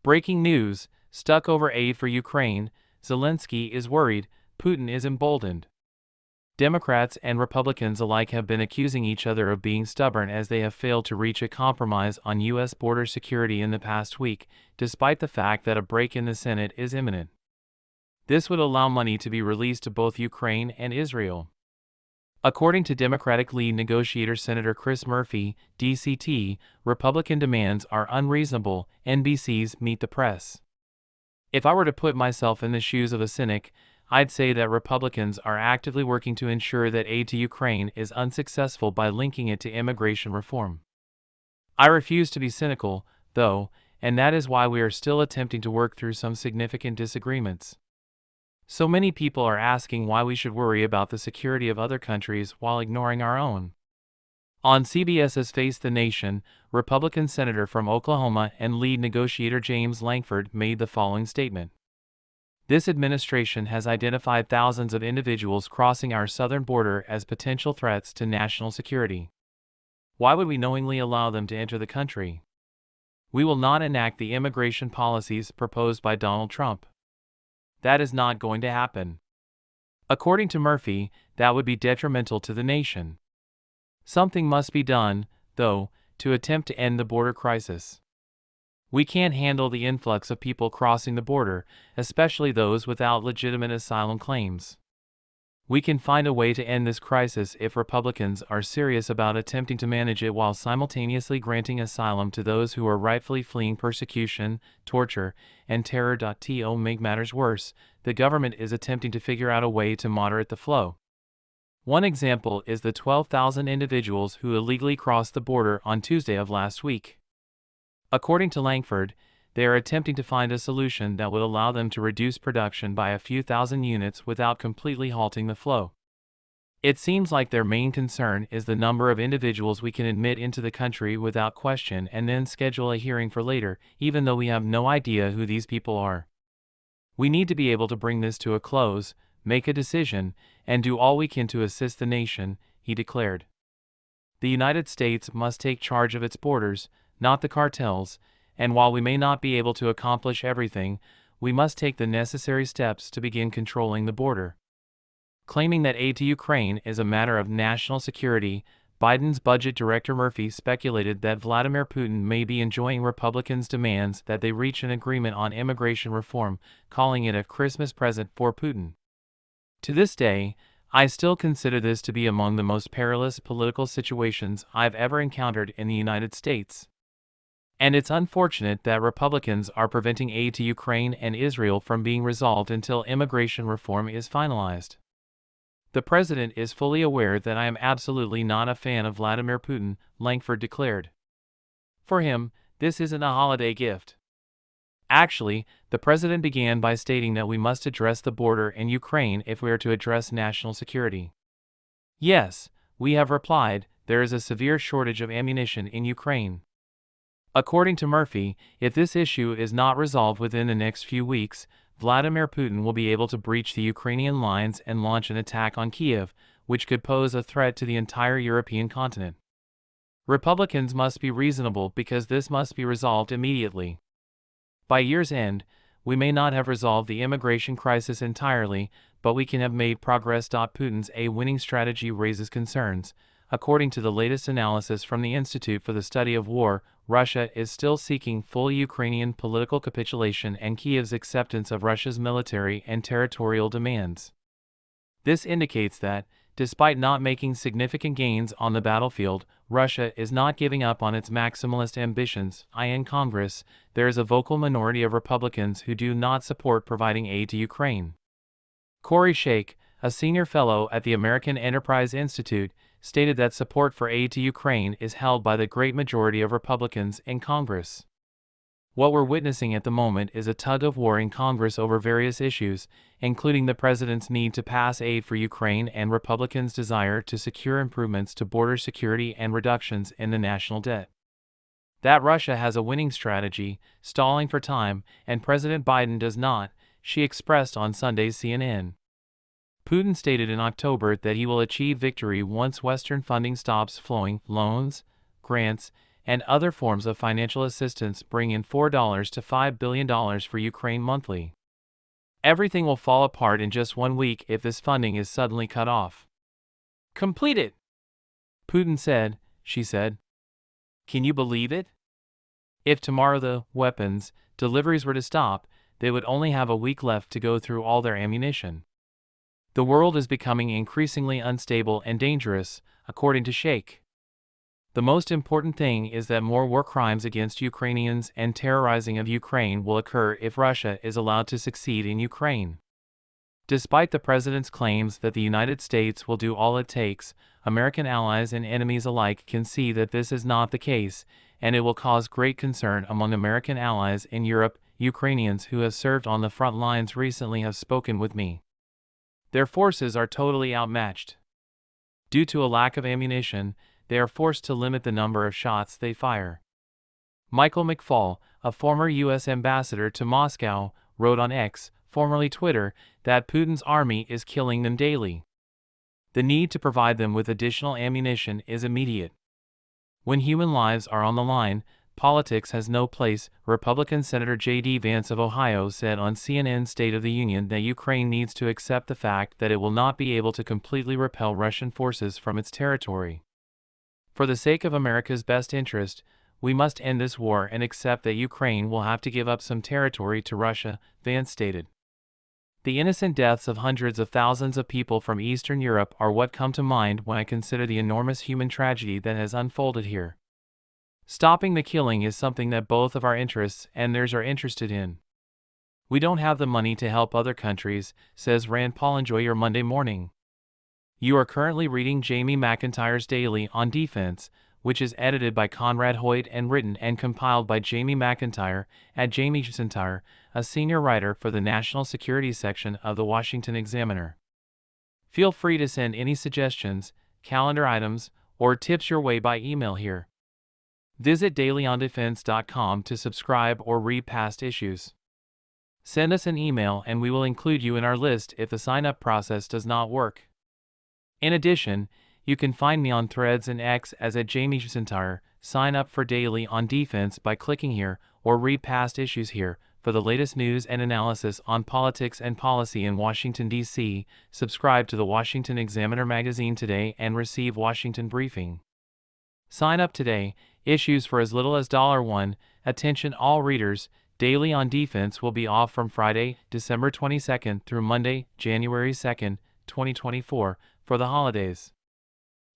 Breaking news, stuck over aid for Ukraine, Zelensky is worried, Putin is emboldened. Democrats and Republicans alike have been accusing each other of being stubborn as they have failed to reach a compromise on U.S. border security in the past week, despite the fact that a break in the Senate is imminent. This would allow money to be released to both Ukraine and Israel. According to Democratic lead negotiator Senator Chris Murphy, DCT, Republican demands are unreasonable, NBC's Meet the Press. If I were to put myself in the shoes of a cynic, I'd say that Republicans are actively working to ensure that aid to Ukraine is unsuccessful by linking it to immigration reform. I refuse to be cynical, though, and that is why we are still attempting to work through some significant disagreements. So many people are asking why we should worry about the security of other countries while ignoring our own. On CBS's Face the Nation, Republican Senator from Oklahoma and lead negotiator James Lankford made the following statement. This administration has identified thousands of individuals crossing our southern border as potential threats to national security. Why would we knowingly allow them to enter the country? We will not enact the immigration policies proposed by Donald Trump. That is not going to happen. According to Murphy, that would be detrimental to the nation. Something must be done, though, to attempt to end the border crisis. We can't handle the influx of people crossing the border, especially those without legitimate asylum claims. We can find a way to end this crisis if Republicans are serious about attempting to manage it while simultaneously granting asylum to those who are rightfully fleeing persecution, torture, and terror. To make matters worse, the government is attempting to figure out a way to moderate the flow. One example is the 12,000 individuals who illegally crossed the border on Tuesday of last week. According to Lankford, they are attempting to find a solution that would allow them to reduce production by a few thousand units without completely halting the flow. It seems like their main concern is the number of individuals we can admit into the country without question and then schedule a hearing for later, even though we have no idea who these people are. We need to be able to bring this to a close, make a decision, and do all we can to assist the nation, he declared. The United States must take charge of its borders, not the cartels, and while we may not be able to accomplish everything, we must take the necessary steps to begin controlling the border. Claiming that aid to Ukraine is a matter of national security, Biden's budget director Murphy speculated that Vladimir Putin may be enjoying Republicans' demands that they reach an agreement on immigration reform, calling it a Christmas present for Putin. To this day, I still consider this to be among the most perilous political situations I've ever encountered in the United States. And it's unfortunate that Republicans are preventing aid to Ukraine and Israel from being resolved until immigration reform is finalized. The president is fully aware that I am absolutely not a fan of Vladimir Putin, Lankford declared. For him, this isn't a holiday gift. Actually, the president began by stating that we must address the border in Ukraine if we are to address national security. Yes, we have replied, there is a severe shortage of ammunition in Ukraine. According to Murphy, if this issue is not resolved within the next few weeks, Vladimir Putin will be able to breach the Ukrainian lines and launch an attack on Kiev, which could pose a threat to the entire European continent. Republicans must be reasonable because this must be resolved immediately. By year's end, we may not have resolved the immigration crisis entirely, but we can have made progress. Putin's winning strategy raises concerns. According to the latest analysis from the Institute for the Study of War, Russia is still seeking full Ukrainian political capitulation and Kiev's acceptance of Russia's military and territorial demands. This indicates that, despite not making significant gains on the battlefield, Russia is not giving up on its maximalist ambitions. In Congress, there is a vocal minority of Republicans who do not support providing aid to Ukraine. Corey Sheikh, a senior fellow at the American Enterprise Institute, stated that support for aid to Ukraine is held by the great majority of Republicans in Congress. What we're witnessing at the moment is a tug-of-war in Congress over various issues, including the president's need to pass aid for Ukraine and Republicans' desire to secure improvements to border security and reductions in the national debt. That Russia has a winning strategy, stalling for time, and President Biden does not, she expressed on Sunday's CNN. Putin stated in October that he will achieve victory once Western funding stops flowing, loans, grants, and other forms of financial assistance bring in $4 to $5 billion for Ukraine monthly. Everything will fall apart in just 1 week if this funding is suddenly cut off. Complete it, Putin said, she said. Can you believe it? If tomorrow the weapons deliveries were to stop, they would only have a week left to go through all their ammunition. The world is becoming increasingly unstable and dangerous, according to Sheikh. The most important thing is that more war crimes against Ukrainians and terrorizing of Ukraine will occur if Russia is allowed to succeed in Ukraine. Despite the president's claims that the United States will do all it takes, American allies and enemies alike can see that this is not the case, and it will cause great concern among American allies in Europe. Ukrainians who have served on the front lines recently have spoken with me. Their forces are totally outmatched. Due to a lack of ammunition, they are forced to limit the number of shots they fire. Michael McFaul, a former U.S. ambassador to Moscow, wrote on X, formerly Twitter, that Putin's army is killing them daily. The need to provide them with additional ammunition is immediate. When human lives are on the line, politics has no place, Republican Senator J.D. Vance of Ohio said on CNN's State of the Union that Ukraine needs to accept the fact that it will not be able to completely repel Russian forces from its territory. For the sake of America's best interest, we must end this war and accept that Ukraine will have to give up some territory to Russia, Vance stated. The innocent deaths of hundreds of thousands of people from Eastern Europe are what come to mind when I consider the enormous human tragedy that has unfolded here. Stopping the killing is something that both of our interests and theirs are interested in. We don't have the money to help other countries, says Rand Paul. Enjoy your Monday morning. You are currently reading Jamie McIntyre's Daily on Defense, which is edited by Conrad Hoyt and written and compiled by Jamie McIntyre at Jamie McIntyre, a senior writer for the National Security section of the Washington Examiner. Feel free to send any suggestions, calendar items, or tips your way by email here. Visit dailyondefense.com to subscribe or read past issues. Send us an email and we will include you in our list if the sign-up process does not work. In addition, you can find me on Threads and X as at Jamie McIntyre. Sign up for Daily on Defense by clicking here or read past issues here. For the latest news and analysis on politics and policy in Washington, D.C., subscribe to the Washington Examiner magazine today and receive Washington Briefing. Sign up today. Issues for as little as $1. Attention all readers, Daily on Defense will be off from Friday, December 22nd through Monday, January 2nd, 2024, for the holidays.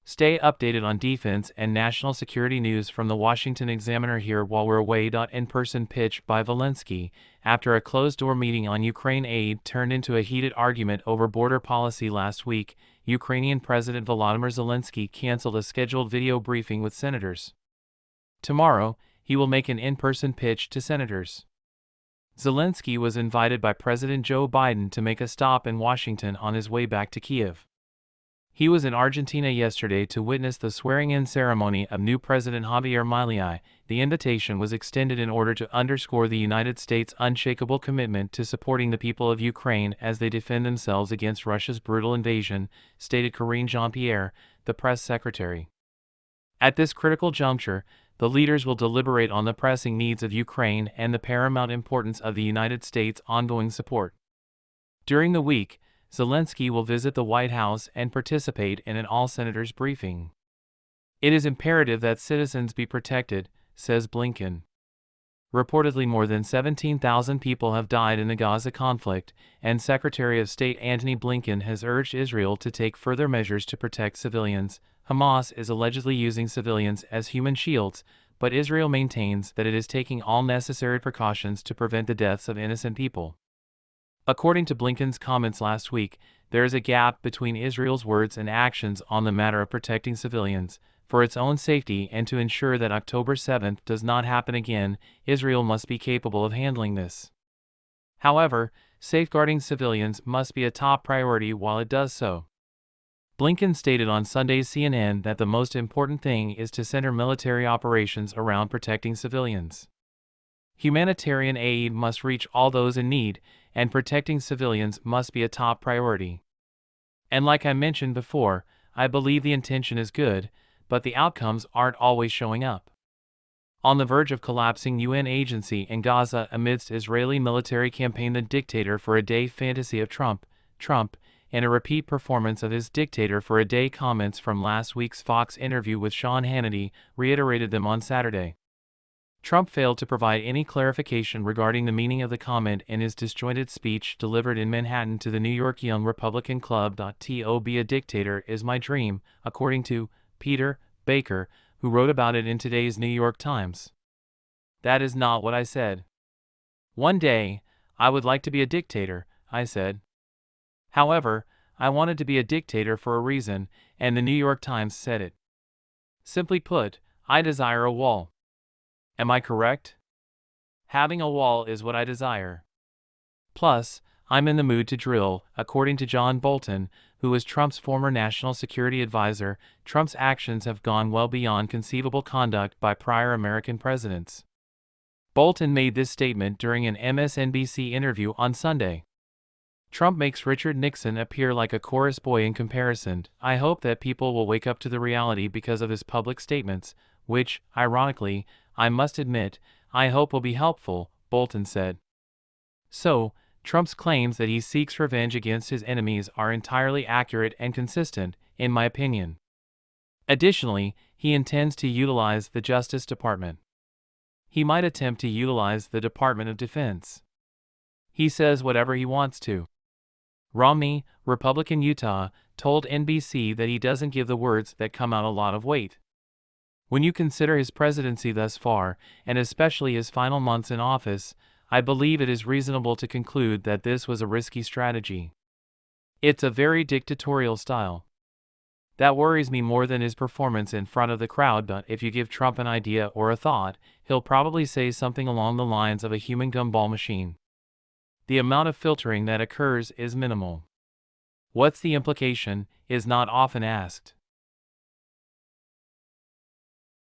Stay updated on defense and national security news from the Washington Examiner here while we're away. In-person pitch by Zelensky, after a closed-door meeting on Ukraine aid turned into a heated argument over border policy last week, Ukrainian President Volodymyr Zelensky canceled a scheduled video briefing with senators. Tomorrow, he will make an in-person pitch to senators. Zelensky was invited by President Joe Biden to make a stop in Washington on his way back to Kiev. He was in Argentina yesterday to witness the swearing-in ceremony of new President Javier Milei. The invitation was extended in order to underscore the United States' unshakable commitment to supporting the people of Ukraine as they defend themselves against Russia's brutal invasion, stated Karine Jean-Pierre, the press secretary. At this critical juncture, the leaders will deliberate on the pressing needs of Ukraine and the paramount importance of the United States' ongoing support. During the week, Zelensky will visit the White House and participate in an all-senators briefing. It is imperative that citizens be protected, says Blinken. Reportedly more than 17,000 people have died in the Gaza conflict, and Secretary of State Antony Blinken has urged Israel to take further measures to protect civilians. Hamas is allegedly using civilians as human shields, but Israel maintains that it is taking all necessary precautions to prevent the deaths of innocent people. According to Blinken's comments last week, there is a gap between Israel's words and actions on the matter of protecting civilians. For its own safety and to ensure that October 7th does not happen again, Israel must be capable of handling this. However, safeguarding civilians must be a top priority while it does so. Blinken stated on Sunday's CNN that the most important thing is to center military operations around protecting civilians. Humanitarian aid must reach all those in need, and protecting civilians must be a top priority. And like I mentioned before, I believe the intention is good, but the outcomes aren't always showing up. On the verge of collapsing UN agency in Gaza amidst Israeli military campaign. The dictator for a day fantasy of Trump, and a repeat performance of his dictator for a day comments from last week's Fox interview with Sean Hannity reiterated them on Saturday. Trump failed to provide any clarification regarding the meaning of the comment in his disjointed speech delivered in Manhattan to the New York Young Republican Club. To be a dictator is my dream, according to Peter Baker, who wrote about it in today's New York Times. That is not what I said. One day, I would like to be a dictator, I said. However, I wanted to be a dictator for a reason, and the New York Times said it. Simply put, I desire a wall. Am I correct? Having a wall is what I desire. Plus, I'm in the mood to drill, according to John Bolton, who is Trump's former national security advisor. Trump's actions have gone well beyond conceivable conduct by prior American presidents. Bolton made this statement during an MSNBC interview on Sunday. Trump makes Richard Nixon appear like a chorus boy in comparison. I hope that people will wake up to the reality because of his public statements, which, ironically, I must admit, I hope will be helpful, Bolton said. So, Trump's claims that he seeks revenge against his enemies are entirely accurate and consistent, in my opinion. Additionally, he intends to utilize the Justice Department. He might attempt to utilize the Department of Defense. He says whatever he wants to. Romney, Republican Utah, told NBC that he doesn't give the words that come out a lot of weight. When you consider his presidency thus far, and especially his final months in office, I believe it is reasonable to conclude that this was a risky strategy. It's a very dictatorial style. That worries me more than his performance in front of the crowd. But if you give Trump an idea or a thought, he'll probably say something along the lines of a human gumball machine. The amount of filtering that occurs is minimal. What's the implication, is not often asked.